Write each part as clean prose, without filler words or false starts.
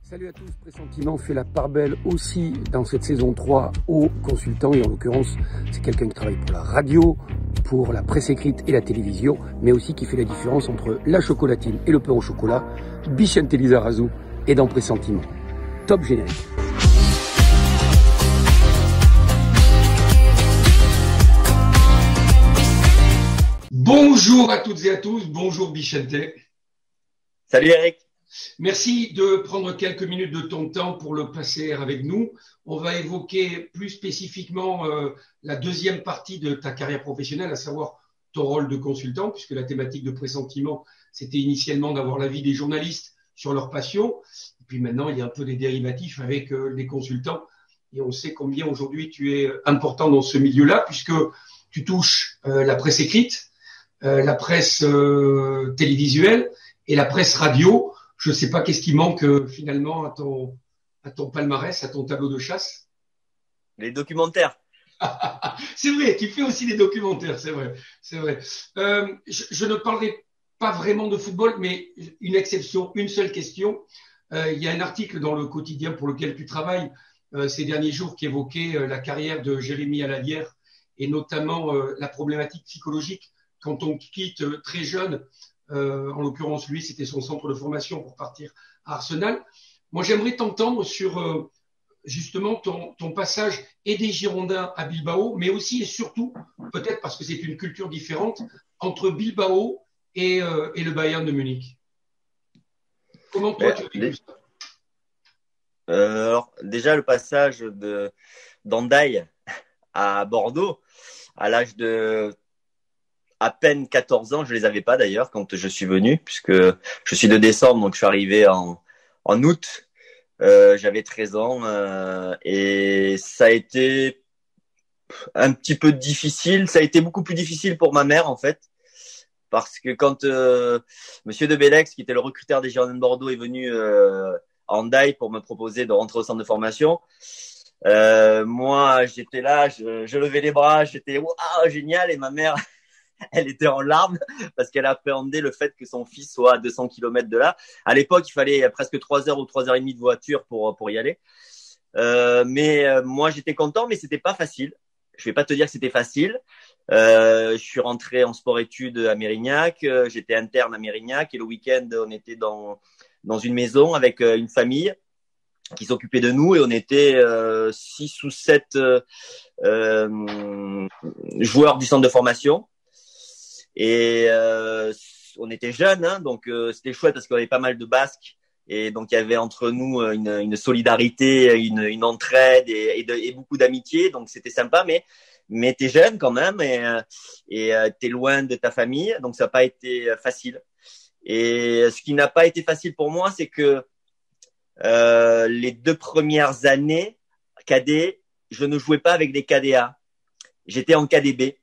Salut à tous, Pressentiment fait la part belle aussi dans cette saison 3 aux consultants, et en l'occurrence c'est quelqu'un qui travaille pour la radio, pour la presse écrite et la télévision, mais aussi qui fait la différence entre la chocolatine et le pain au chocolat. Bichente Lizarazu est dans Pressentiment. Top générique. Bonjour à toutes et à tous, bonjour Bichente. Salut Eric. Merci de prendre quelques minutes de ton temps pour le passer avec nous. On va évoquer plus spécifiquement la deuxième partie de ta carrière professionnelle, à savoir ton rôle de consultant, puisque la thématique de Pressentiment, c'était initialement d'avoir l'avis des journalistes sur leur passion. Et puis maintenant, il y a un peu des dérivatifs avec les consultants. Et on sait combien aujourd'hui tu es important dans ce milieu-là, puisque tu touches la presse écrite, la presse télévisuelle et la presse radio. Je ne sais pas qu'est-ce qui manque finalement à ton palmarès, à ton tableau de chasse. Les documentaires. C'est vrai, tu fais aussi des documentaires, c'est vrai. Je ne parlerai pas vraiment de football, mais une exception, une seule question. Il y a un article dans le quotidien pour lequel tu travailles ces derniers jours qui évoquait la carrière de Jérémy Alalière et notamment la problématique psychologique quand on quitte très jeune. En l'occurrence, lui, c'était son centre de formation pour partir à Arsenal. Moi, j'aimerais t'entendre sur justement ton passage et des Girondins à Bilbao, mais aussi et surtout, peut-être parce que c'est une culture différente, entre Bilbao et le Bayern de Munich. Comment toi, tu as vécu ça ? Alors, déjà, le passage d'Hendaye à Bordeaux, à l'âge de à peine 14 ans, je les avais pas d'ailleurs quand je suis venu, puisque je suis de décembre, donc je suis arrivé en août. J'avais 13 ans et ça a été un petit peu difficile. Ça a été beaucoup plus difficile pour ma mère en fait, parce que quand Monsieur de Bellex, qui était le recruteur des Girondins de Bordeaux, est venu à Hendaye pour me proposer de rentrer au centre de formation, moi j'étais là, je levais les bras, j'étais waouh génial, et ma mère elle était en larmes parce qu'elle appréhendait le fait que son fils soit à 200 km de là. À l'époque, il fallait presque 3 heures ou 3 heures et demie de voiture pour y aller. Mais moi, j'étais content, mais c'était pas facile. Je vais pas te dire que c'était facile. Je suis rentré en sport-études à Mérignac. J'étais interne à Mérignac et le week-end, on était dans une maison avec une famille qui s'occupait de nous et on était 6 ou 7 joueurs du centre de formation. Et on était jeunes, hein, donc c'était chouette parce qu'on avait pas mal de Basques et donc il y avait entre nous une solidarité, une entraide et beaucoup d'amitié, donc c'était sympa. Mais t'es jeune quand même et t'es loin de ta famille, donc ça n'a pas été facile. Et ce qui n'a pas été facile pour moi, c'est que les 2 premières années cadet, je ne jouais pas avec des KDA, j'étais en KDB.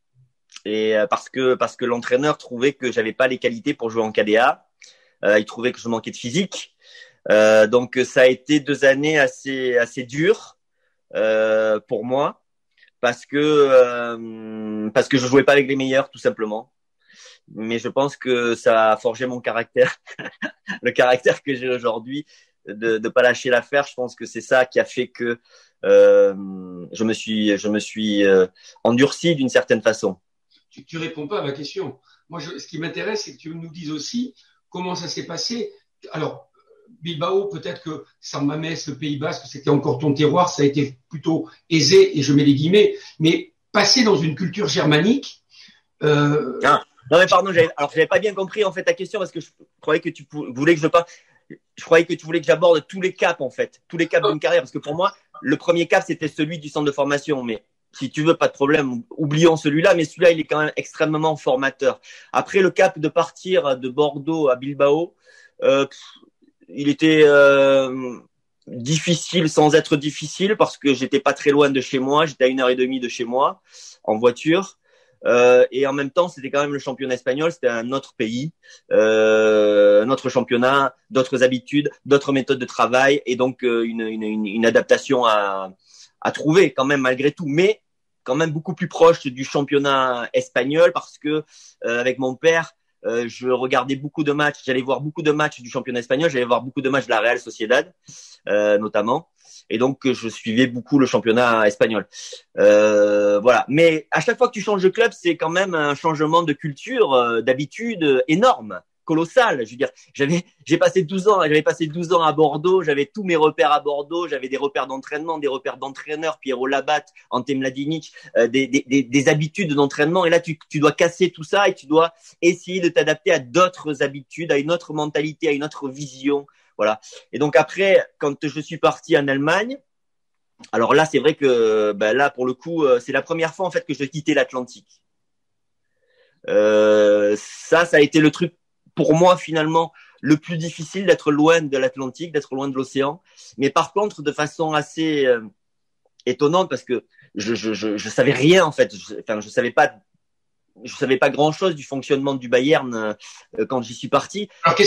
Et parce que l'entraîneur trouvait que j'avais pas les qualités pour jouer en KDA, il trouvait que je manquais de physique, donc ça a été 2 années assez dures pour moi parce que je jouais pas avec les meilleurs tout simplement. Mais je pense que ça a forgé mon caractère, le caractère que j'ai aujourd'hui, de pas lâcher l'affaire. Je pense que c'est ça qui a fait que je me suis endurci d'une certaine façon. Tu réponds pas à ma question. Moi, ce qui m'intéresse, c'est que tu nous dises aussi comment ça s'est passé. Alors, Bilbao, peut-être que San Mamés, le Pays Basque, c'était encore ton terroir, ça a été plutôt aisé, et je mets les guillemets, mais passer dans une culture germanique. Non mais pardon, j'avais pas bien compris en fait ta question parce que je croyais que tu voulais que je croyais que tu voulais que j'aborde tous les caps en fait, tous les caps d'une carrière, parce que pour moi, le premier cap c'était celui du centre de formation, mais si tu veux, pas de problème, oublions celui-là, mais celui-là, il est quand même extrêmement formateur. Après, le cap de partir de Bordeaux à Bilbao, il était difficile sans être difficile parce que j'étais pas très loin de chez moi, j'étais à 1h30 de chez moi en voiture. Et en même temps, c'était quand même le championnat espagnol, c'était un autre pays, un autre championnat, d'autres habitudes, d'autres méthodes de travail, et donc une adaptation à trouver quand même malgré tout, mais quand même beaucoup plus proche du championnat espagnol parce que avec mon père, je regardais beaucoup de matchs, j'allais voir beaucoup de matchs du championnat espagnol, j'allais voir beaucoup de matchs de la Real Sociedad, notamment. Et donc, je suivais beaucoup le championnat espagnol. Voilà. Mais à chaque fois que tu changes de club, c'est quand même un changement de culture, d'habitude énorme. Colossal. Je veux dire, j'avais passé 12 ans à Bordeaux, j'avais tous mes repères à Bordeaux, j'avais des repères d'entraînement, des repères d'entraîneur, Piero Labat, Ante Mladinic, des habitudes d'entraînement. Et là, tu dois casser tout ça et tu dois essayer de t'adapter à d'autres habitudes, à une autre mentalité, à une autre vision. Voilà. Et donc après, quand je suis parti en Allemagne, alors là, c'est vrai que là, pour le coup, c'est la première fois en fait que je quittais l'Atlantique. Ça a été le truc pour moi finalement le plus difficile, d'être loin de l'Atlantique, d'être loin de l'océan. Mais par contre, de façon assez étonnante, parce que je savais rien en fait. Je savais pas grand chose du fonctionnement du Bayern quand j'y suis parti. Alors,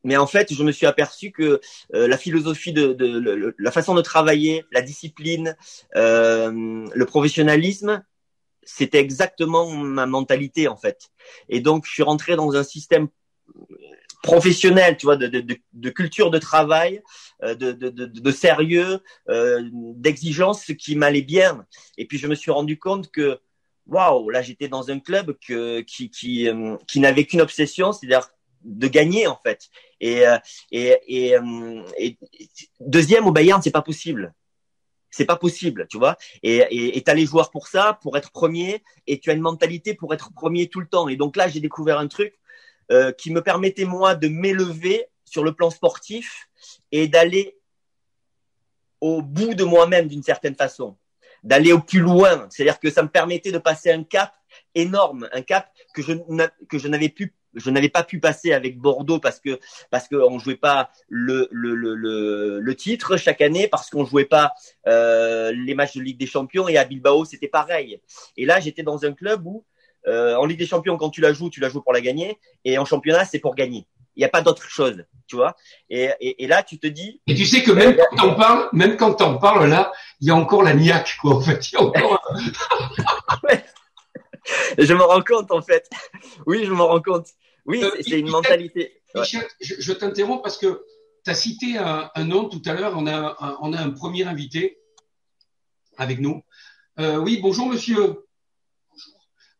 mais en fait, je me suis aperçu que la philosophie la façon de travailler, la discipline, le professionnalisme, c'était exactement ma mentalité en fait. Et donc, je suis rentré dans un système professionnel, tu vois, de culture de travail, de sérieux, d'exigence qui m'allait bien. Et puis, je me suis rendu compte que, waouh, là, j'étais dans un club qui n'avait qu'une obsession, c'est-à-dire de gagner en fait. Et deuxième au Bayern, c'est pas possible. C'est pas possible, tu vois. Et t'as les joueurs pour ça, pour être premier, et tu as une mentalité pour être premier tout le temps. Et donc là, j'ai découvert un truc qui me permettait moi de m'élever sur le plan sportif et d'aller au bout de moi-même d'une certaine façon, d'aller au plus loin. C'est-à-dire que ça me permettait de passer un cap énorme, un cap que je n'avais pas pu passer avec Bordeaux parce que on jouait pas le titre chaque année, parce qu'on jouait pas les matchs de Ligue des Champions, et à Bilbao c'était pareil. Et là j'étais dans un club où en Ligue des Champions, quand tu la joues pour la gagner, et en championnat c'est pour gagner. Il n'y a pas d'autre chose, tu vois. Et là tu te dis. Et tu sais que même quand t'en parles là, il y a encore la niaque quoi. En fait, il y a encore. Ouais. Je me rends compte en fait. Oui, je me rends compte. Oui, c'est une mentalité. Michel, je t'interromps parce que tu as cité un nom tout à l'heure. On a un premier invité avec nous. Oui, bonjour monsieur. Bonjour.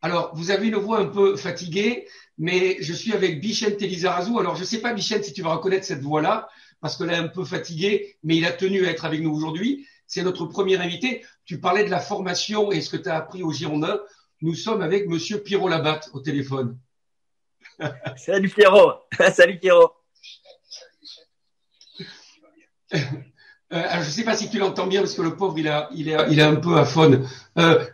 Alors, vous avez une voix un peu fatiguée, mais je suis avec Bichem Lizarazu. Alors, je ne sais pas, Bichem, si tu vas reconnaître cette voix-là, parce qu'elle est un peu fatiguée, mais il a tenu à être avec nous aujourd'hui. C'est notre premier invité. Tu parlais de la formation et ce que tu as appris au Girondins. Nous sommes avec monsieur Piero Labat au téléphone. Salut Pierrot. Salut Pierrot. Alors, je ne sais pas si tu l'entends bien parce que le pauvre il est un peu aphone.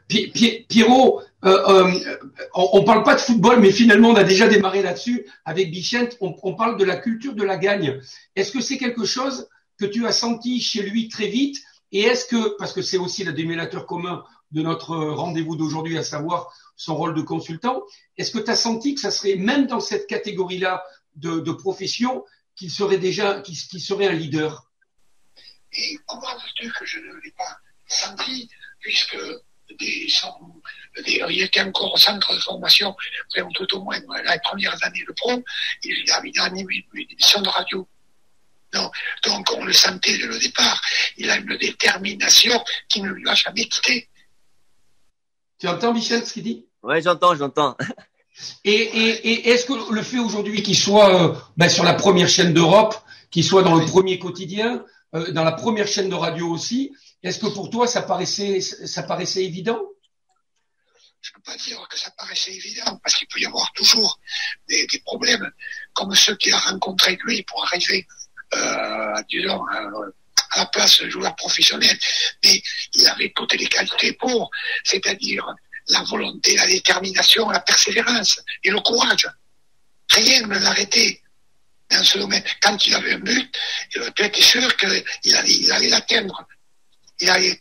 Pierrot, on parle pas de football, mais finalement on a déjà démarré là-dessus avec Bichente. On parle de la culture de la gagne. Est-ce que c'est quelque chose que tu as senti chez lui très vite? Et est-ce que, parce que c'est aussi le dénominateur commun de notre rendez-vous d'aujourd'hui, à savoir son rôle de consultant, est-ce que tu as senti que ça serait même dans cette catégorie-là de profession qu'il serait un leader? Et comment veux-tu que je ne l'ai pas senti, puisque il était encore au centre de formation, tout au moins les premières années de pro, il a animé une émission de radio. Non, donc on le sentait dès le départ. Il a une détermination qui ne lui a jamais quitté. Tu entends, Michel, ce qu'il dit? Ouais, j'entends. Et est-ce que le fait aujourd'hui qu'il soit sur la première chaîne d'Europe, qu'il soit dans le premier quotidien, dans la première chaîne de radio aussi, est-ce que pour toi ça paraissait évident? Je ne peux pas dire que ça paraissait évident, parce qu'il peut y avoir toujours des problèmes, comme ceux qu'il a rencontrés lui pour arriver disons, à la place de joueur professionnel, mais il avait toutes les qualités pour, c'est-à-dire la volonté, la détermination, la persévérance et le courage. Rien ne l'arrêtait dans ce domaine. Quand il avait un but, tu étais sûr qu'il allait l'atteindre. Il allait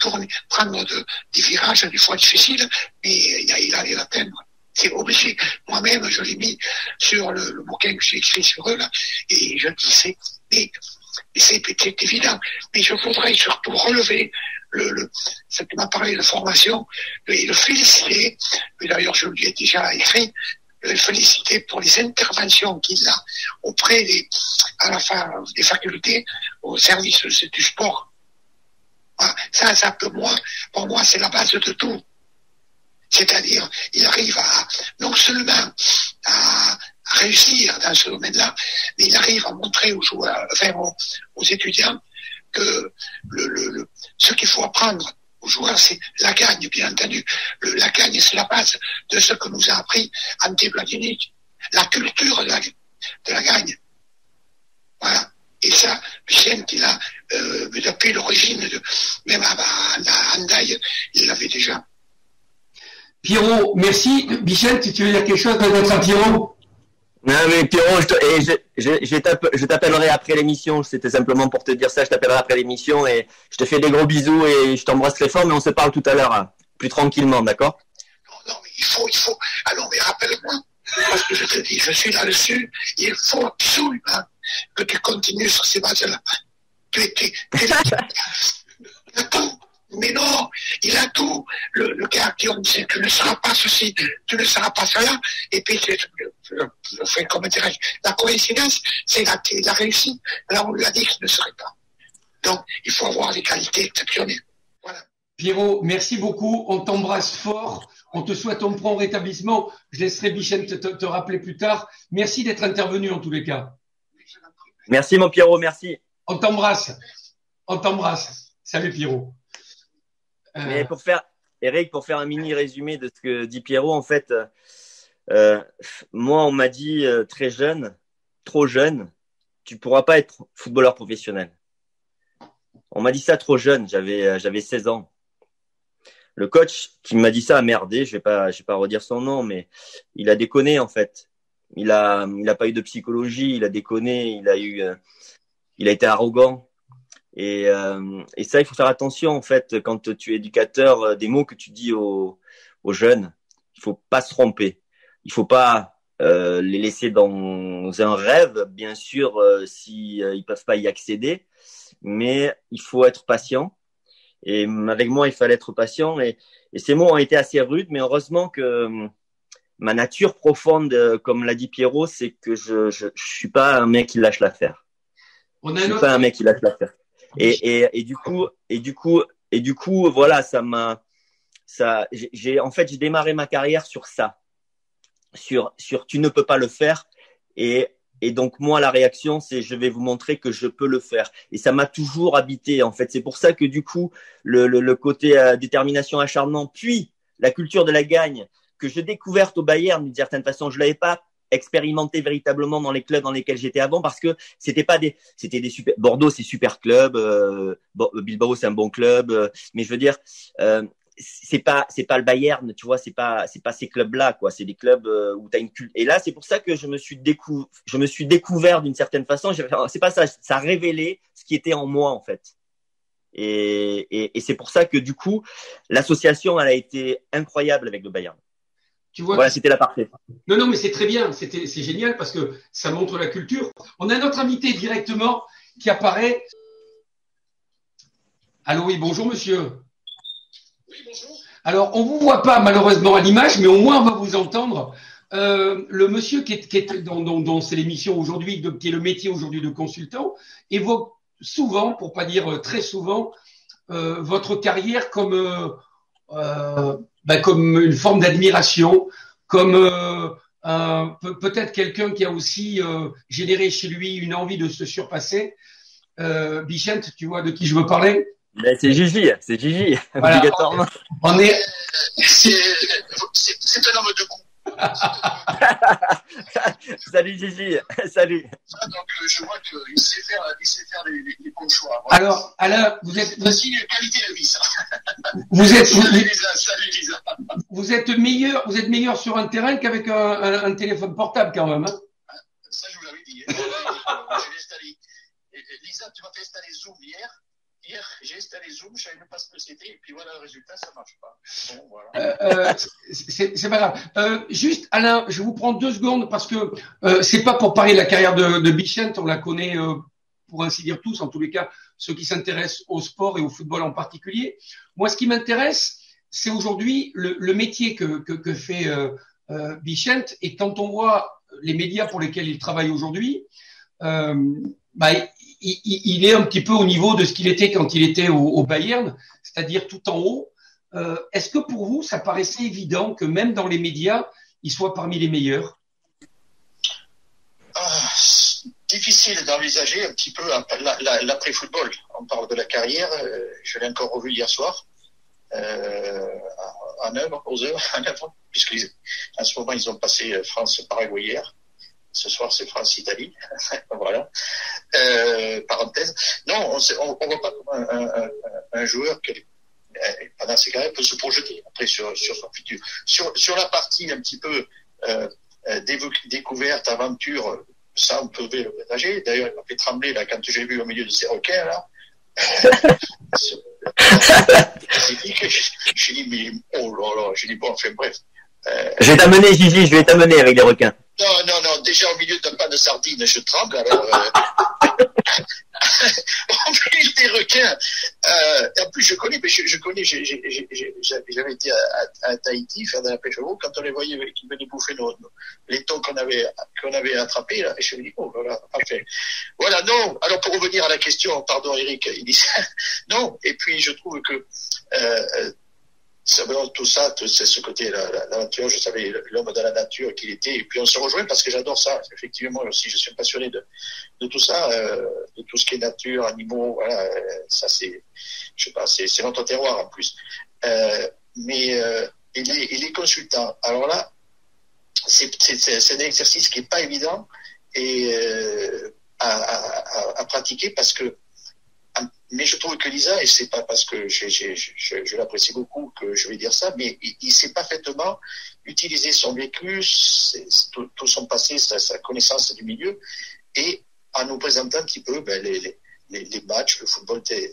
prendre des virages des fois difficiles, mais il allait l'atteindre. C'est obligé. Moi-même, je l'ai mis sur le bouquin que j'ai écrit sur eux, là, et je disais, mais c'est évident. Mais je voudrais surtout relever tu m'as parlé de formation, et le féliciter, et d'ailleurs je lui ai déjà écrit, le féliciter pour les interventions qu'il a auprès à la fin des facultés au service du sport. Voilà. Ça pour moi, c'est la base de tout. C'est-à-dire, il arrive non seulement à réussir dans ce domaine-là, mais il arrive à montrer aux joueurs, aux étudiants que ce qu'il faut apprendre aux joueurs, c'est la gagne, bien entendu. La gagne, c'est la base de ce que nous a appris Ante Platinic, la culture de la gagne. Voilà. Et ça, Vicente, il a, depuis l'origine, même à Andaille, il l'avait déjà. Pierrot, merci. Vicente, tu veux dire quelque chose peut-être à Pierrot? Non, mais Pierrot, je t'appellerai après l'émission. C'était simplement pour te dire ça. Je t'appellerai après l'émission et je te fais des gros bisous et je t'embrasse très fort, mais on se parle tout à l'heure, hein, plus tranquillement, d'accord? Non, mais il faut. Alors, mais rappelle-moi, parce que je te dis, je suis là-dessus, il faut absolument que tu continues sur ces bases-là. Tu as tout. Mais non, il a tout. Le gars qui on dit, tu ne seras pas ceci, tu ne seras pas cela. Et puis, comment dirais-je, la coïncidence, c'est qu'il a réussi. Là, on lui a dit qu'il ne serait pas. Donc, il faut avoir des qualités exceptionnelles. Voilà. Pierrot, merci beaucoup. On t'embrasse fort. On te souhaite un prompt rétablissement. Je laisserai Bichette te rappeler plus tard. Merci d'être intervenu en tous les cas. Merci, mon Pierrot, merci. On t'embrasse. Salut, Pierrot. Mais Eric, pour faire un mini résumé de ce que dit Pierrot, en fait, moi, on m'a dit très jeune, trop jeune, tu pourras pas être footballeur professionnel. On m'a dit ça trop jeune, j'avais 16 ans. Le coach qui m'a dit ça a merdé, je vais pas redire son nom, mais il a déconné en fait. Il a pas eu de psychologie, il a déconné, il a été arrogant. Et ça, il faut faire attention en fait quand tu es éducateur, des mots que tu dis aux jeunes. Il faut pas se tromper. Il faut pas les laisser dans un rêve, bien sûr, si ils peuvent pas y accéder. Mais il faut être patient. Et avec moi, il fallait être patient. Et ces mots ont été assez rudes, mais heureusement que ma nature profonde, comme l'a dit Pierrot, c'est que je suis pas un mec qui lâche l'affaire. Je suis pas un mec qui lâche l'affaire. Et du coup, voilà, j'ai démarré ma carrière sur ça, sur tu ne peux pas le faire, et donc moi la réaction c'est je vais vous montrer que je peux le faire, et ça m'a toujours habité en fait. C'est pour ça que du coup le côté détermination, acharnement, puis la culture de la gagne que j'ai découverte au Bayern d'une certaine façon, je l'avais pas expérimenté véritablement dans les clubs dans lesquels j'étais avant, parce que c'était des super. Bordeaux c'est super club, Bilbao c'est un bon club, mais je veux dire c'est pas le Bayern, tu vois, c'est pas ces clubs là quoi, c'est des clubs où t'as une culte. Et là c'est pour ça que je me suis découvert d'une certaine façon. C'est pas ça, ça a révélé ce qui était en moi en fait. Et c'est pour ça que du coup l'association elle a été incroyable avec le Bayern. Tu vois, voilà, c'était la parfaite. Non, mais c'est très bien, c'est génial parce que ça montre la culture. On a notre invité directement qui apparaît. Allô, oui, bonjour monsieur. Oui, bonjour. Alors, on vous voit pas malheureusement à l'image, mais au moins on va vous entendre. Le monsieur qui est dont c'est l'émission aujourd'hui, qui est le métier aujourd'hui de consultant, évoque souvent, pour pas dire très souvent, votre carrière comme une forme d'admiration, comme peut-être quelqu'un qui a aussi généré chez lui une envie de se surpasser. Bichette, tu vois de qui je veux parler? Ben, c'est Gigi, voilà, obligatoirement. C'est un homme de goût. Salut Gigi, salut. Donc je vois qu'il sait faire les bons choix. Voilà. Alors Alain, vous êtes aussi une qualité de vie ça. Salut Lisa. Vous êtes meilleur sur un terrain qu'avec un téléphone portable quand même. Hein. Ça je vous l'avais dit. Je l'ai installé. Lisa, tu m'as fait installer Zoom hier. Hier, j'ai installé Zoom, je savais même pas ce que c'était, et puis voilà le résultat, ça marche pas. Bon, voilà. C'est pas grave. Juste, Alain, je vous prends 2 secondes parce que c'est pas pour parler de la carrière de Bichette, on la connaît pour ainsi dire tous, en tous les cas, ceux qui s'intéressent au sport et au football en particulier. Moi, ce qui m'intéresse, c'est aujourd'hui le métier que fait Bichente, et quand on voit les médias pour lesquels il travaille aujourd'hui, il est un petit peu au niveau de ce qu'il était quand il était au Bayern, c'est-à-dire tout en haut. Est-ce que pour vous, ça paraissait évident que même dans les médias, il soit parmi les meilleurs? Difficile d'envisager un petit peu l'après-football. On parle de la carrière, je l'ai encore revu hier soir, à 9h, aux heures, à 9h, puisqu'en ce moment, ils ont passé France-Paraguay hier. Ce soir, c'est France-Italie. Voilà. Parenthèse. Non, on voit pas comme un joueur qui, pendant ses carrières, peut se projeter après sur son futur. Sur la partie un petit peu découverte, aventure, ça, on pouvait le partager. D'ailleurs, il m'a fait trembler là, quand j'ai vu au milieu de ces requins, là. J'ai dit, mais oh là là, j'ai dit, bon, enfin bref. Je vais t'amener, Gigi, je vais t'amener avec les requins. Non, déjà au milieu d'un pan de sardines, je tremble, alors. Au milieu des requins. En plus, je connais, j'avais été à Tahiti faire de la pêche au veau, quand on les voyait qui venaient bouffer les thons qu'on avait attrapés, là, et je me dis, oh, voilà, parfait. Voilà, non. Alors, pour revenir à la question, pardon, Eric, il dit ça. Non. Et puis, je trouve que, tout ça, c'est ce côté, la nature, je savais l'homme de la nature qu'il était, et puis on se rejoint parce que j'adore ça. Effectivement, aussi, je suis passionné de tout ça, de tout ce qui est nature, animaux, voilà, ça c'est, je sais pas, c'est notre terroir en plus. Mais il est consultant. Alors là, c'est un exercice qui est pas évident et à pratiquer parce que. Mais je trouve que Lisa, et c'est pas parce que je l'apprécie beaucoup que je vais dire ça, mais il sait parfaitement utiliser son vécu, tout son passé, sa connaissance du milieu, et en nous présentant un petit peu les matchs, le football tel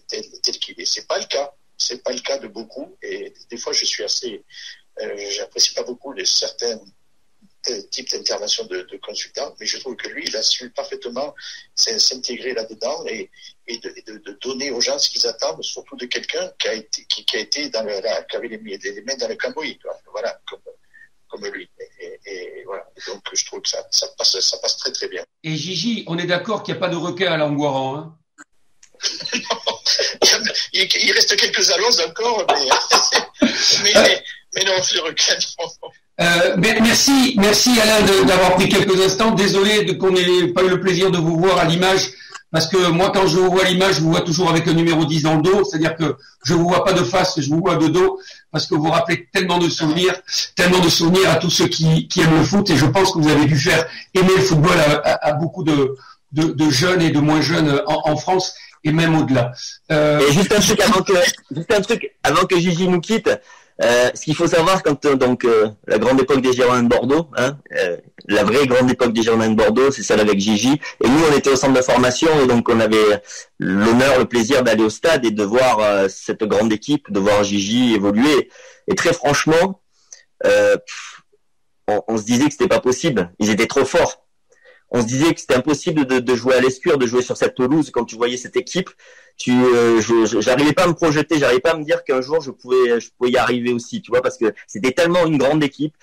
qu'il est. C'est pas le cas de beaucoup, et des fois je suis assez, j'apprécie pas beaucoup certains types d'intervention de consultants, mais je trouve que lui, il a su parfaitement s'intégrer là-dedans et de donner aux gens ce qu'ils attendent, surtout de quelqu'un qui a été qui avait les mains dans le cambouis, voilà, comme lui. Et voilà. Et donc, je trouve que ça passe très, très bien. Et Gigi, on est d'accord qu'il n'y a pas de requin à Langoiran, hein? Il reste quelques annonces encore, mais non, les requins, non. Merci Alain d'avoir pris quelques instants. Désolé qu'on n'ait pas eu le plaisir de vous voir à l'image, parce que moi, quand je vous vois à l'image, je vous vois toujours avec le numéro 10 dans le dos, c'est-à-dire que je vous vois pas de face, je vous vois de dos, parce que vous rappelez tellement de souvenirs à tous ceux qui aiment le foot, et je pense que vous avez dû faire aimer le football à beaucoup de jeunes et de moins jeunes en France, et même au-delà. Et juste un truc avant que Gigi nous quitte. Ce qu'il faut savoir quand la grande époque des Girondins de Bordeaux, la vraie grande époque des Girondins de Bordeaux, c'est celle avec Gigi. Et nous, on était au centre de formation et donc on avait l'honneur, le plaisir d'aller au stade et de voir cette grande équipe, de voir Gigi évoluer. Et très franchement, on se disait que c'était pas possible. Ils étaient trop forts. On se disait que c'était impossible de jouer à l'Escure, de jouer sur cette pelouse quand tu voyais cette équipe. J'arrivais pas à me projeter, j'arrivais pas à me dire qu'un jour je pouvais y arriver aussi, tu vois, parce que c'était tellement une grande équipe.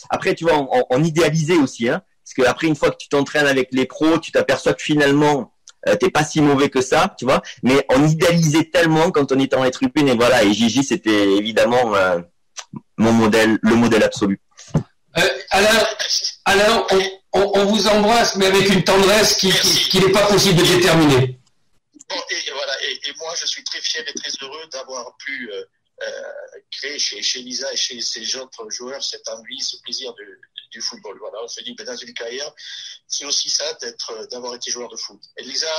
Après, tu vois, on idéalisait aussi, hein, parce que après, une fois que tu t'entraînes avec les pros, tu t'aperçois que finalement, t'es pas si mauvais que ça, tu vois, mais on idéalisait tellement quand on était dans les tribunes, et voilà, et Gigi, c'était évidemment, le modèle absolu. Alain, on vous embrasse, mais avec une tendresse qui n'est pas possible de déterminer. Bon, et voilà, et moi, je suis très fier et très heureux d'avoir pu créer chez Lisa et chez ces autres joueurs cette envie, ce plaisir du football. Voilà, on se dit, dans une carrière, c'est aussi ça d'avoir été joueur de foot. Et Lisa,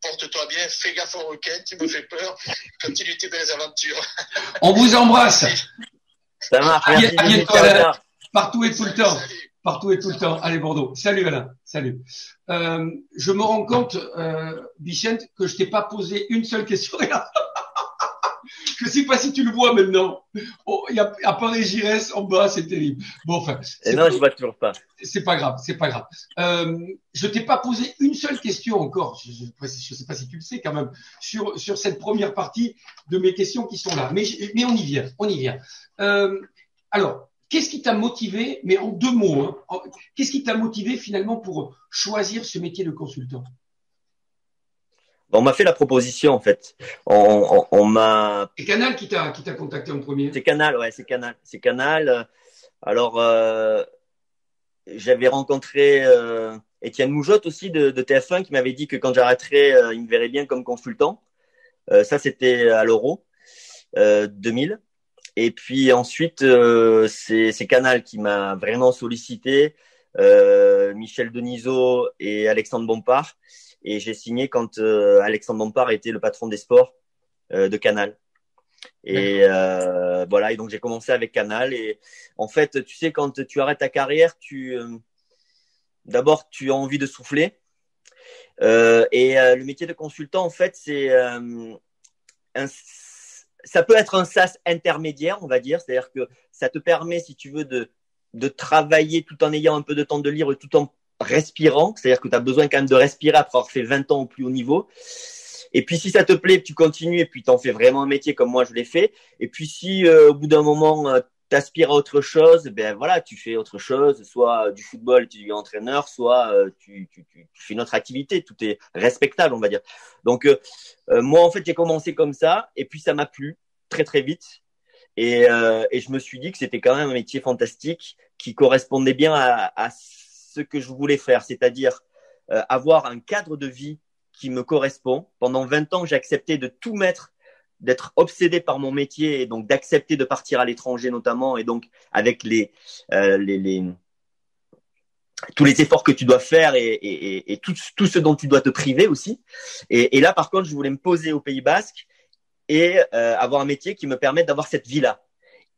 porte-toi bien, fais gaffe aux requins, tu me fais peur, continue tes belles aventures. On vous embrasse. Ça marche, merci. À bientôt, Alain. Partout et tout le temps. Salut. Partout et tout le temps. Allez, Bordeaux. Salut, Alain. Salut. Je me rends compte, Bichente, que je t'ai pas posé une seule question. Je sais pas si tu le vois maintenant. Oh, il y a apparaît Giresse en bas, c'est terrible. Bon, enfin. Non, je vois toujours pas. C'est pas grave, c'est pas grave. Je t'ai pas posé une seule question encore. Je sais pas si tu le sais quand même sur cette première partie de mes questions qui sont là. Mais on y vient, on y vient. Alors, Qu'est-ce qui t'a motivé, mais en 2 mots, hein, qu'est-ce qui t'a motivé finalement pour choisir ce métier de consultant? On m'a fait la proposition en fait. On m'a. C'est Canal qui t'a contacté en premier. C'est Canal, ouais, c'est Canal. C'est Canal. Alors, j'avais rencontré Étienne Moujotte aussi de TF1 qui m'avait dit que quand j'arrêterais, il me verrait bien comme consultant. Ça, c'était à l'Euro 2000. Et puis ensuite, c'est Canal qui m'a vraiment sollicité, Michel Denisot et Alexandre Bompard. Et j'ai signé quand Alexandre Bompard était le patron des sports de Canal. Et voilà, et donc j'ai commencé avec Canal. Et en fait, tu sais, quand tu arrêtes ta carrière, d'abord tu as envie de souffler. Le métier de consultant, en fait, ça peut être un sas intermédiaire, on va dire. C'est-à-dire que ça te permet, si tu veux, de travailler tout en ayant un peu de temps de libre, tout en respirant. C'est-à-dire que tu as besoin quand même de respirer après avoir fait 20 ans au plus haut niveau. Et puis, si ça te plaît, tu continues et puis tu en fais vraiment un métier comme moi, je l'ai fait. Et puis, si au bout d'un moment, tu aspires à autre chose, ben voilà, tu fais autre chose, soit du football, tu deviens entraîneur, soit tu fais une autre activité. Tout est respectable, on va dire. Donc, moi, en fait, j'ai commencé comme ça et puis ça m'a plu très, très vite. Et je me suis dit que c'était quand même un métier fantastique qui correspondait bien à ce que je voulais faire, c'est-à-dire avoir un cadre de vie qui me correspond. Pendant 20 ans, j'ai accepté de tout mettre, d'être obsédé par mon métier et donc d'accepter de partir à l'étranger notamment et donc avec tous les efforts que tu dois faire et tout ce dont tu dois te priver aussi. Et là, par contre, je voulais me poser au Pays Basque et avoir un métier qui me permette d'avoir cette vie-là.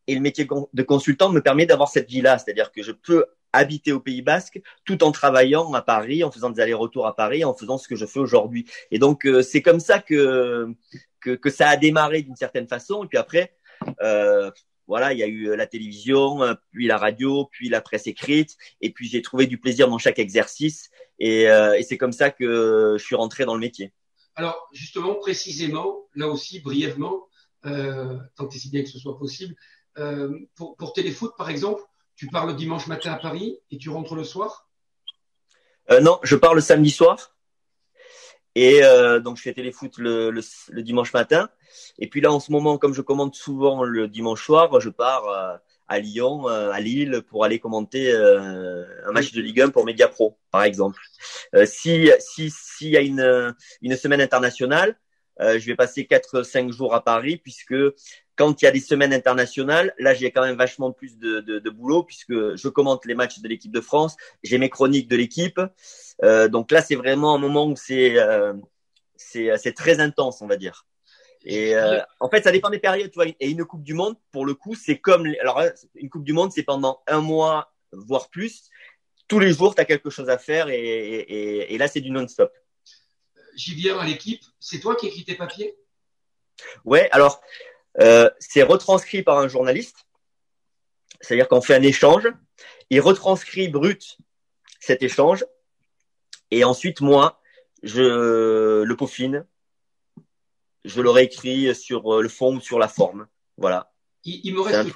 Et le métier de consultant me permet d'avoir cette vie-là, c'est-à-dire que je peux habiter au Pays Basque tout en travaillant à Paris, en faisant des allers-retours à Paris, en faisant ce que je fais aujourd'hui. Et donc, c'est comme ça que ça a démarré d'une certaine façon. Et puis après, voilà, il y a eu la télévision, puis la radio, puis la presse écrite. Et puis, j'ai trouvé du plaisir dans chaque exercice. Et c'est comme ça que je suis rentré dans le métier. Alors, justement, précisément, là aussi, brièvement, tant et si bien que ce soit possible, pour Téléfoot, par exemple, tu pars le dimanche matin à Paris et tu rentres le soir? Non, je pars le samedi soir. Et donc, je fais Téléfoot le dimanche matin. Et puis là, en ce moment, comme je commente souvent le dimanche soir, je pars à Lyon, à Lille, pour aller commenter un match de Ligue 1 pour Mediapro, par exemple. S'il y a une semaine internationale, je vais passer 4-5 jours à Paris, puisque quand il y a des semaines internationales, là, j'ai quand même vachement plus de boulot, puisque je commente les matchs de l'équipe de France, j'ai mes chroniques de l'équipe. Donc là, c'est vraiment un moment où c'est très intense, on va dire. Et en fait, ça dépend des périodes, tu vois. Et une Coupe du Monde, pour le coup, c'est comme… Alors, une Coupe du Monde, c'est pendant un mois, voire plus. Tous les jours, tu as quelque chose à faire et là, c'est du non-stop. J'y viens à l'équipe. C'est toi qui écris tes papiers? Ouais, alors… c'est retranscrit par un journaliste, c'est-à-dire qu'on fait un échange, il retranscrit brut cet échange, et ensuite moi, je le peaufine, je le réécris sur le fond ou sur la forme, voilà. Il me reste…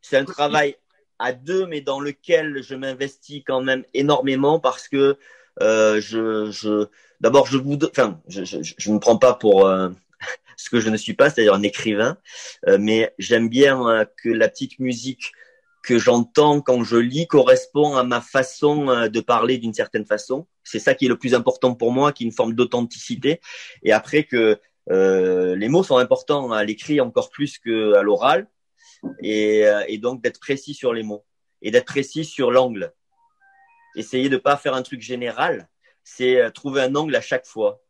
C'est un travail à deux, mais dans lequel je m'investis quand même énormément parce que d'abord je me prends pas pour ce que je ne suis pas, c'est-à-dire un écrivain, mais j'aime bien que la petite musique que j'entends quand je lis correspond à ma façon de parler d'une certaine façon. C'est ça qui est le plus important pour moi, qui est une forme d'authenticité. Et après que les mots sont importants à l'écrit encore plus qu'à l'oral, et donc d'être précis sur les mots et d'être précis sur l'angle. Essayer de pas faire un truc général, c'est trouver un angle à chaque fois.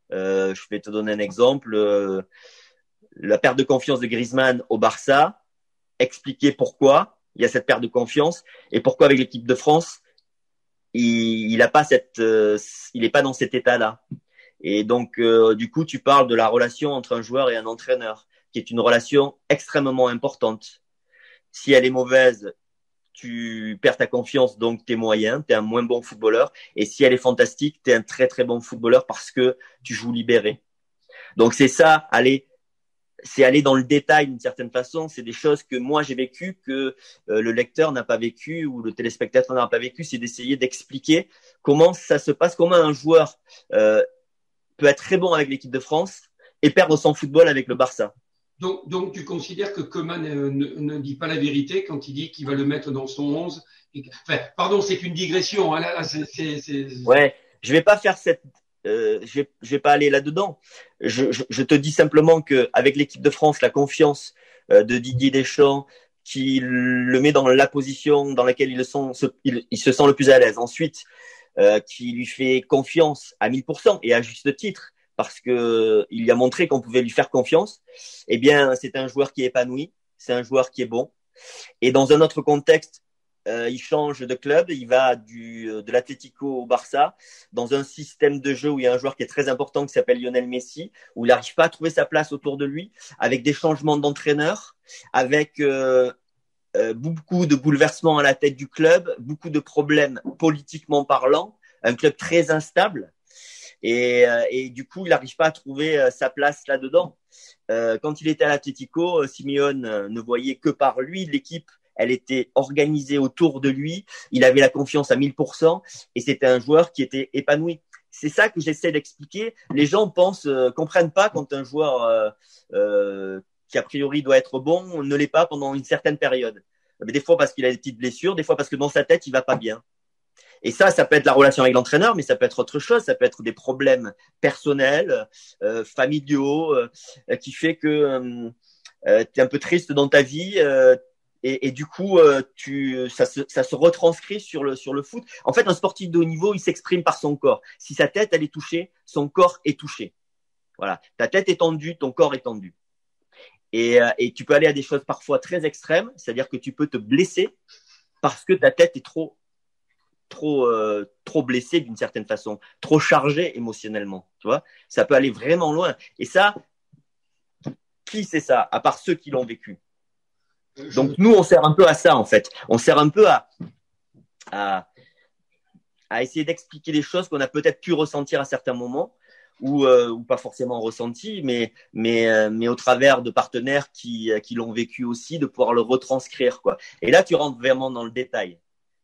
Je vais te donner un exemple. La perte de confiance de Griezmann au Barça, expliquer pourquoi il y a cette perte de confiance et pourquoi avec l'équipe de France, il est pas dans cet état-là. Et donc, du coup, tu parles de la relation entre un joueur et un entraîneur, qui est une relation extrêmement importante. Si elle est mauvaise, tu perds ta confiance, donc t'es moyen, t'es un moins bon footballeur. Et si elle est fantastique, t'es un très très bon footballeur parce que tu joues libéré. Donc c'est ça, c'est aller dans le détail d'une certaine façon. C'est des choses que moi j'ai vécues, que le lecteur n'a pas vécu ou le téléspectateur n'a pas vécu. C'est d'essayer d'expliquer comment ça se passe, comment un joueur peut être très bon avec l'équipe de France et perdre son football avec le Barça. Donc tu considères que Koeman ne dit pas la vérité quand il dit qu'il va le mettre dans son 11 Enfin, pardon, c'est une digression. Hein, là, Ouais, je vais pas faire cette. Je vais pas aller là-dedans. Je te dis simplement que avec l'équipe de France, la confiance de Didier Deschamps, qui le met dans la position dans laquelle il se sent le plus à l'aise. Ensuite, qui lui fait confiance à 1000% et à juste titre, parce que il a montré qu'on pouvait lui faire confiance. Eh bien, c'est un joueur qui est épanoui, c'est un joueur qui est bon. Et dans un autre contexte, il change de club, il va de l'Atlético au Barça, dans un système de jeu où il y a un joueur qui est très important qui s'appelle Lionel Messi, où il n'arrive pas à trouver sa place autour de lui, avec des changements d'entraîneur, avec beaucoup de bouleversements à la tête du club, beaucoup de problèmes politiquement parlant, un club très instable. Et du coup, il n'arrive pas à trouver sa place là-dedans. Quand il était à l'Atlético, Simeone ne voyait que par lui. L'équipe, elle était organisée autour de lui. Il avait la confiance à 1000% et c'était un joueur qui était épanoui. C'est ça que j'essaie d'expliquer. Les gens comprennent pas quand un joueur qui a priori doit être bon ne l'est pas pendant une certaine période. Mais des fois parce qu'il a des petites blessures, des fois parce que dans sa tête, il va pas bien. Et ça peut être la relation avec l'entraîneur, mais ça peut être autre chose. Ça peut être des problèmes personnels, familiaux, qui fait que tu es un peu triste dans ta vie. Et du coup, ça se retranscrit sur le foot. En fait, un sportif de haut niveau, il s'exprime par son corps. Si sa tête, elle est touchée, son corps est touché. Voilà. Ta tête est tendue, ton corps est tendu. Et tu peux aller à des choses parfois très extrêmes, c'est-à-dire que tu peux te blesser parce que ta tête est trop blessée d'une certaine façon, trop chargée émotionnellement. Tu vois, ça peut aller vraiment loin. Et ça, qui sait ça, à part ceux qui l'ont vécu? Donc nous, on sert un peu à ça en fait. On sert un peu à essayer d'expliquer des choses qu'on a peut-être pu ressentir à certains moments ou pas forcément ressenti, mais au travers de partenaires qui l'ont vécu aussi, de pouvoir le retranscrire quoi. Et là, tu rentres vraiment dans le détail.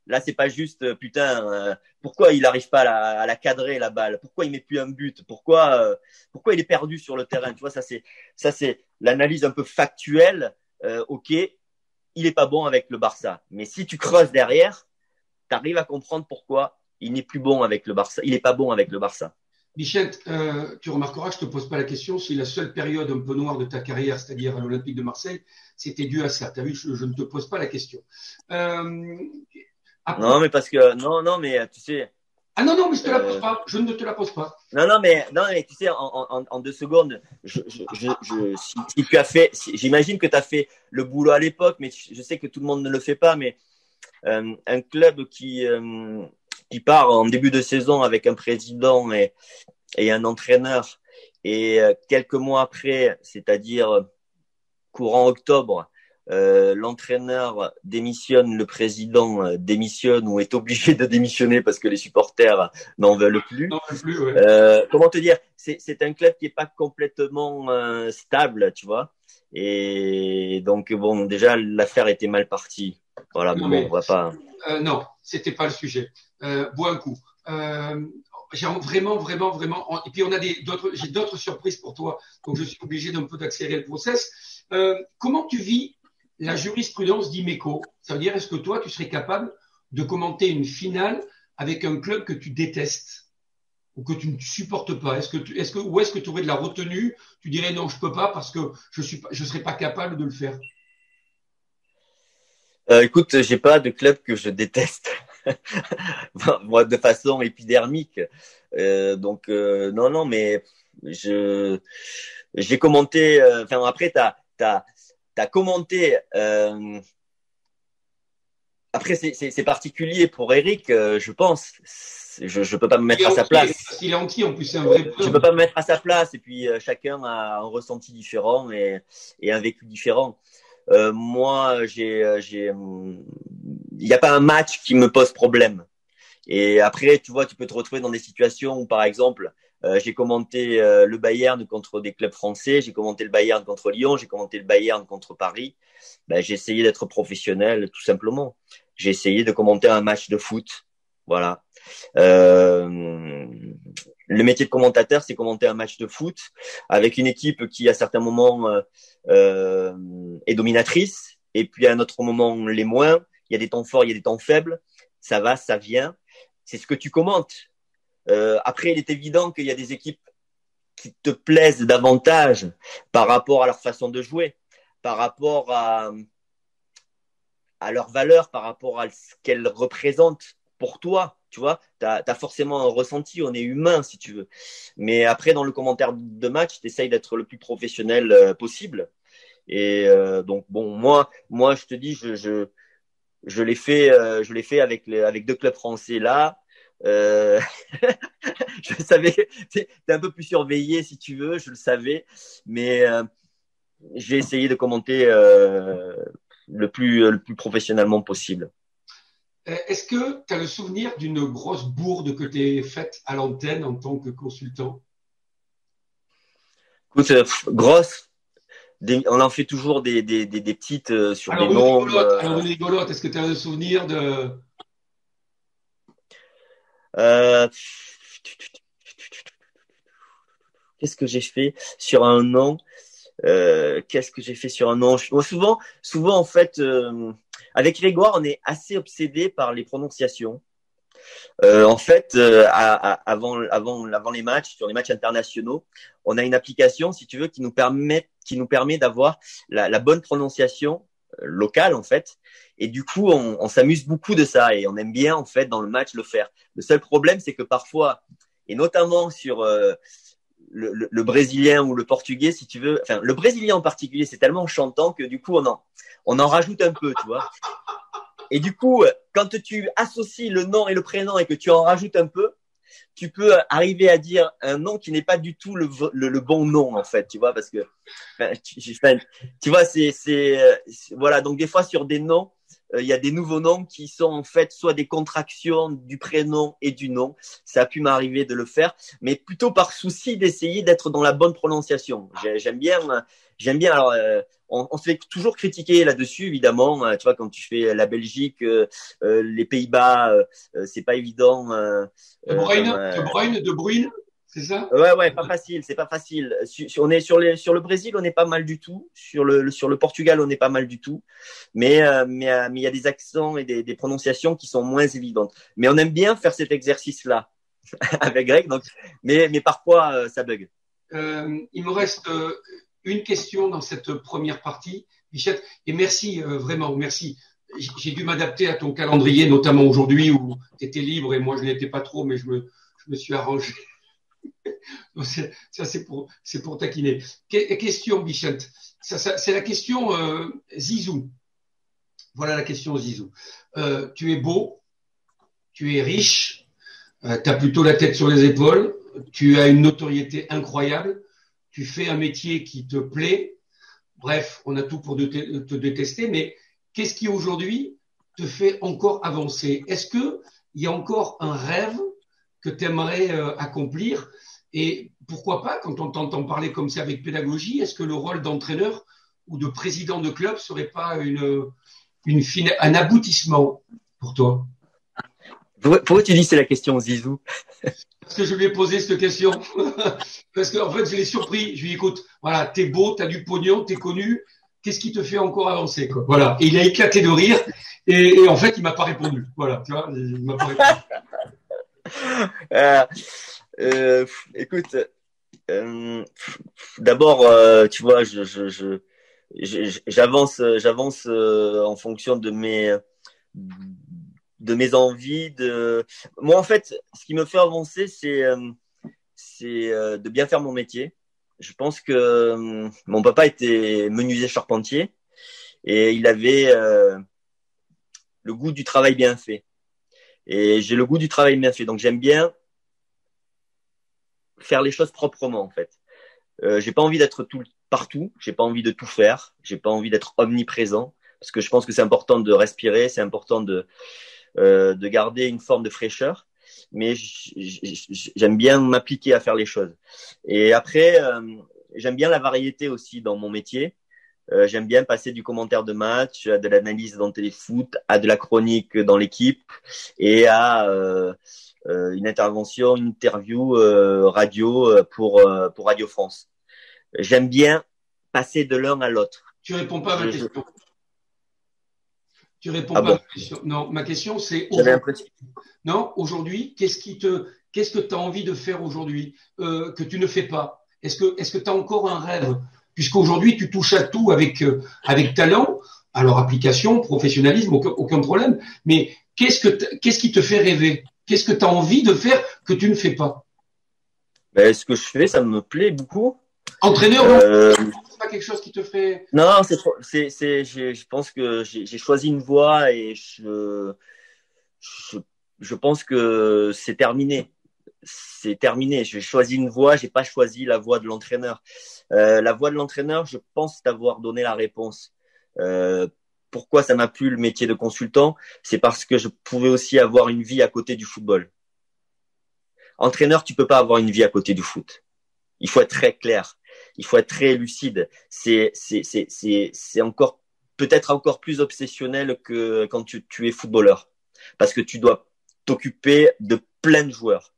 Là, c'est pas juste putain, pourquoi il arrive pas à la cadrer la balle, pourquoi il met plus un but, pourquoi il est perdu sur le terrain. Tu vois, ça c'est l'analyse un peu factuelle. Ok, il est pas bon avec le Barça, mais si tu creuses derrière, tu arrives à comprendre pourquoi il n'est plus bon avec le Barça, il est pas bon avec le Barça. Bichette, tu remarqueras que je te pose pas la question si la seule période un peu noire de ta carrière, c'est-à-dire à l'Olympique de Marseille, c'était dû à ça. T'as vu, je ne te pose pas la question. Après... Non, mais parce que non, mais tu sais. Ah non, mais je te la pose pas. Je ne te la pose pas. Non, mais tu sais, en 2 secondes, si tu as fait, j'imagine que tu as fait le boulot à l'époque, mais je sais que tout le monde ne le fait pas, mais un club qui part en début de saison avec un président et un entraîneur, et quelques mois après, c'est-à-dire courant octobre, l'entraîneur démissionne, le président démissionne ou est obligé de démissionner parce que les supporters n'en veulent plus. Ouais. Comment te dire, c'est un club qui est pas complètement stable, tu vois. Et donc bon, déjà l'affaire était mal partie. Voilà, non, bon, on va pas. Non, c'était pas le sujet. Bois un coup. J'ai vraiment. Et puis j'ai d'autres surprises pour toi, donc je suis obligé d'un peu d'accélérer le process. Comment tu vis la jurisprudence d'Imeco? Ça veut dire, est-ce que toi, tu serais capable de commenter une finale avec un club que tu détestes ou que tu ne supportes pas? Ou est-ce que tu aurais de la retenue? Tu dirais non, je peux pas parce que je serais pas capable de le faire. Écoute, j'ai pas de club que je déteste. Moi, de façon épidermique. Donc non, mais j'ai commenté. Enfin, après, t'as commenté. Après, c'est particulier pour Eric, je pense. Je peux pas me mettre à sa place. Il est entier, en plus, c'est un vrai. Je peux pas me mettre à sa place. Et puis chacun a un ressenti différent et un vécu différent. Moi, il n'y a pas un match qui me pose problème. Et après, tu vois, tu peux te retrouver dans des situations où, par exemple, J'ai commenté le Bayern contre des clubs français, j'ai commenté le Bayern contre Lyon, j'ai commenté le Bayern contre Paris. J'ai essayé d'être professionnel, tout simplement. J'ai essayé de commenter un match de foot. Voilà. Le métier de commentateur, c'est commenter un match de foot avec une équipe qui, à certains moments, est dominatrice, et puis à un autre moment, l'est moins. Il y a des temps forts, il y a des temps faibles. Ça va, ça vient. C'est ce que tu commentes. Après, il est évident qu'il y a des équipes qui te plaisent davantage par rapport à leur façon de jouer, par rapport à leur valeur, par rapport à ce qu'elles représentent pour toi. Tu vois, t'as forcément un ressenti, on est humain si tu veux. Mais après, dans le commentaire de match, t'essayes d'être le plus professionnel possible. Et donc bon, moi, je te dis, je l'ai fait avec 2 clubs français là. Je savais, t'es un peu plus surveillé si tu veux, je le savais, mais j'ai essayé de commenter le plus professionnellement possible. Est-ce que tu as le souvenir d'une grosse bourde que tu as faite à l'antenne en tant que consultant? Écoute, grosse, on en fait toujours des petites sur des noms. Alors, une rigolote, est-ce que tu as le souvenir de… Qu'est-ce que j'ai fait sur un nom? Souvent en fait, avec Grégoire, on est assez obsédé par les prononciations. En fait, avant les matchs, sur les matchs internationaux, on a une application, si tu veux, qui nous permet d'avoir la bonne prononciation locale, en fait. Et du coup, on s'amuse beaucoup de ça et on aime bien, en fait, dans le match, le faire. Le seul problème, c'est que parfois, et notamment sur le brésilien ou le portugais, si tu veux, enfin, le brésilien en particulier, c'est tellement chantant que du coup, on en rajoute un peu, tu vois. Et du coup, quand tu associes le nom et le prénom et que tu en rajoutes un peu, tu peux arriver à dire un nom qui n'est pas du tout le bon nom, en fait, tu vois, parce que, tu vois, voilà. Donc, des fois, sur des noms, il y a des nouveaux noms qui sont en fait soit des contractions du prénom et du nom. Ça a pu m'arriver de le faire, mais plutôt par souci d'essayer d'être dans la bonne prononciation. J'aime bien. Alors, on se fait toujours critiquer là-dessus, évidemment. Tu vois, quand tu fais la Belgique, les Pays-Bas, c'est pas évident. De Bruyne, c'est ça? Ouais, pas facile, c'est pas facile. On est sur le Brésil, on n'est pas mal du tout. Sur le Portugal, on n'est pas mal du tout. Mais il y a des accents et des prononciations qui sont moins évidentes. Mais on aime bien faire cet exercice-là avec Greg. Donc, mais parfois ça bug. Il me reste une question dans cette première partie, Bichette. Et merci, vraiment, merci. J'ai dû m'adapter à ton calendrier, notamment aujourd'hui où tu étais libre et moi je l'étais pas trop, mais je me suis arrangé. Ça, c'est pour taquiner. Question, Bichette. C'est la question Zizou. Voilà la question Zizou. Tu es beau, tu es riche, tu as plutôt la tête sur les épaules, tu as une notoriété incroyable, tu fais un métier qui te plaît. Bref, on a tout pour te détester, mais qu'est-ce qui aujourd'hui te fait encore avancer? Est-ce qu'il y a encore un rêve que tu aimerais accomplir? Et pourquoi pas, quand on t'entend parler comme ça avec pédagogie, est-ce que le rôle d'entraîneur ou de président de club serait pas un aboutissement pour toi? Pourquoi tu dis c'est la question Zizou? Parce que je lui ai posé cette question. Parce qu'en fait, je l'ai surpris. Je lui ai dit, écoute, voilà, t'es beau, t'as du pognon, t'es connu. Qu'est-ce qui te fait encore avancer, quoi? Voilà. Et il a éclaté de rire. Et en fait, il m'a pas répondu. Voilà. Tu vois, il m'a pas répondu. Écoute, d'abord, tu vois, j'avance en fonction de mes envies. Moi, en fait, ce qui me fait avancer, c'est de bien faire mon métier. Je pense que mon papa était menuisier charpentier et il avait le goût du travail bien fait. Et j'ai le goût du travail bien fait. Donc, j'aime bien faire les choses proprement, en fait. J'ai pas envie d'être partout. J'ai pas envie de tout faire. J'ai pas envie d'être omniprésent parce que je pense que c'est important de respirer. C'est important de garder une forme de fraîcheur. mais j'aime bien m'appliquer à faire les choses. Et après, j'aime bien la variété aussi dans mon métier. J'aime bien passer du commentaire de match à de l'analyse dans téléfoot, à de la chronique dans l'équipe et à une intervention, une interview radio pour Radio France. J'aime bien passer de l'un à l'autre. Tu réponds pas à ma question. Tu réponds Ah pas à bon. ma question. Non, ma question c'est J'avais l'impression. non, aujourd'hui, qu'est-ce que tu as envie de faire aujourd'hui que tu ne fais pas? Est-ce que tu as encore un rêve? Puisqu'aujourd'hui, tu touches à tout avec talent, alors application, professionnalisme, aucun problème. Mais qu'est-ce qui te fait rêver? Qu'est-ce que tu as envie de faire que tu ne fais pas? Ben, ce que je fais, ça me plaît beaucoup. Entraîneur, non? C'est pas quelque chose qui te ferait… Non, je pense que j'ai choisi une voie et je pense que c'est terminé. C'est terminé. J'ai choisi une voie, j'ai pas choisi la voie de l'entraîneur. La voie de l'entraîneur, je pense t'avoir donné la réponse. Pourquoi ça m'a plu le métier de consultant? C'est parce que je pouvais aussi avoir une vie à côté du football. Entraîneur, tu peux pas avoir une vie à côté du foot. Il faut être très clair. Il faut être très lucide. C'est encore, peut-être encore plus obsessionnel que quand tu es footballeur. Parce que tu dois t'occuper de plein de joueurs.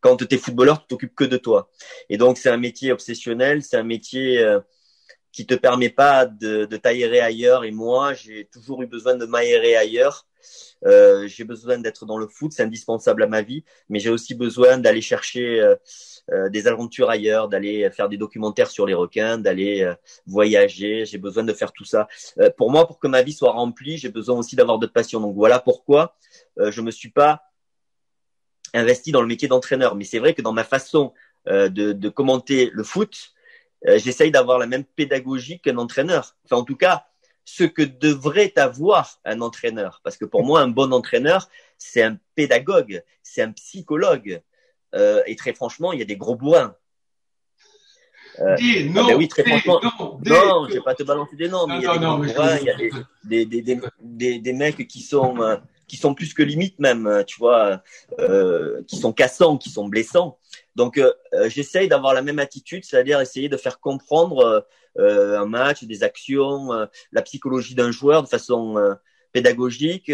Quand tu es footballeur, tu t'occupes que de toi. Et donc, c'est un métier obsessionnel. C'est un métier qui te permet pas de t'aérer ailleurs. Et moi, j'ai toujours eu besoin de m'aérer ailleurs. J'ai besoin d'être dans le foot, c'est indispensable à ma vie, mais j'ai aussi besoin d'aller chercher des aventures ailleurs, d'aller faire des documentaires sur les requins, d'aller voyager. J'ai besoin de faire tout ça. Pour moi, pour que ma vie soit remplie, j'ai besoin aussi d'avoir d'autres passions. Donc voilà pourquoi je me suis pas investi dans le métier d'entraîneur. Mais c'est vrai que dans ma façon de commenter le foot, j'essaye d'avoir la même pédagogie qu'un entraîneur. Enfin, en tout cas, ce que devrait avoir un entraîneur. Parce que pour moi, un bon entraîneur, c'est un pédagogue, c'est un psychologue. Et très franchement, il y a des gros bourrins. Dis non, ben oui, très franchement. Non, je vais pas te balancer des noms, mais il y a des gros mais bourrins, il y a des mecs qui sont plus que limite même, tu vois, qui sont cassants, qui sont blessants. Donc, j'essaye d'avoir la même attitude, c'est-à-dire essayer de faire comprendre un match, des actions, la psychologie d'un joueur de façon pédagogique,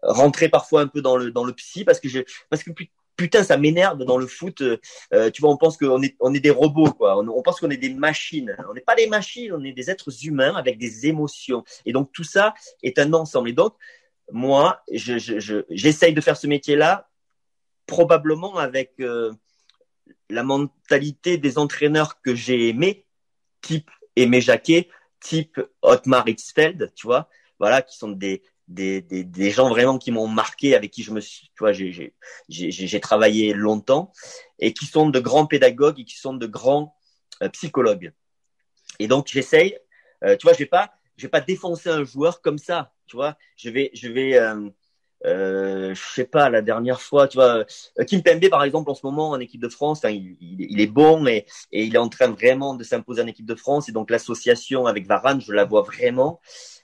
rentrer parfois un peu dans le psy parce que putain, ça m'énerve dans le foot. Tu vois, on pense qu'on est des robots, quoi. On pense qu'on est des machines. On n'est pas des machines, on est des êtres humains avec des émotions. Et donc, tout ça est un ensemble. Et donc, moi, j'essaye de faire ce métier-là probablement avec la mentalité des entraîneurs que j'ai aimés, type Aimé Jacquet, type Otmar Hitzfeld, tu vois, voilà, qui sont des gens vraiment qui m'ont marqué, avec qui tu vois, j'ai travaillé longtemps, et qui sont de grands pédagogues et qui sont de grands psychologues. Et donc j'essaye, tu vois, je vais pas défoncer un joueur comme ça, tu vois, je sais pas, la dernière fois, tu vois, Kimpembe par exemple en ce moment en équipe de France, il est bon et il est en train vraiment de s'imposer en équipe de France, et donc l'association avec Varane, je la vois vraiment.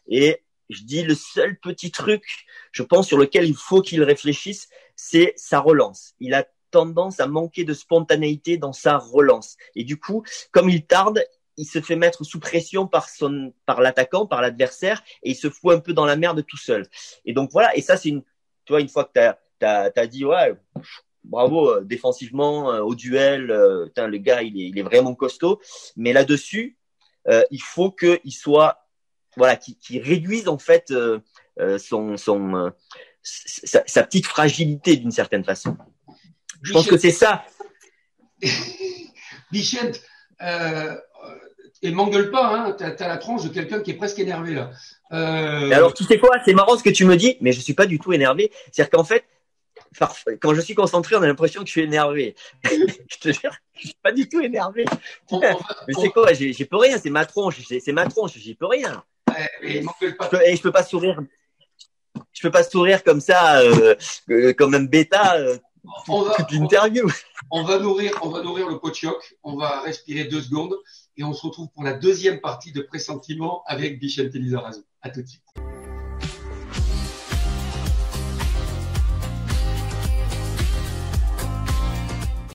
Et je dis, le seul petit truc, je pense, sur lequel il faut qu'il réfléchisse, c'est sa relance. Il a tendance à manquer de spontanéité dans sa relance. Et du coup, comme il tarde, il se fait mettre sous pression par l'attaquant, par l'adversaire, et il se fout un peu dans la merde tout seul. Et donc voilà, et ça c'est tu vois, une fois que t'as dit ouais, bravo, défensivement, au duel, le gars il est vraiment costaud, mais là-dessus, il faut qu'il soit, voilà, qu'il réduise en fait sa petite fragilité d'une certaine façon. Je pense que c'est ça. Bichette, et m'engueule pas, hein, t'as la tronche de quelqu'un qui est presque énervé là. Alors tu sais quoi, c'est marrant ce que tu me dis, mais je suis pas du tout énervé. C'est-à-dire qu'en fait, quand je suis concentré, on a l'impression que je suis énervé. Je te jure, je suis pas du tout énervé. Mais c'est quoi, j'y peux rien, c'est ma tronche, j'y peux rien. Et m'engueule pas. Je peux pas sourire. Je peux pas sourire comme ça, comme un bêta. Toute l'interview. On va nourrir le potioc, on va respirer 2 secondes et on se retrouve pour la deuxième partie de Pressentiment avec Bichette Lizarazu. À tout de suite.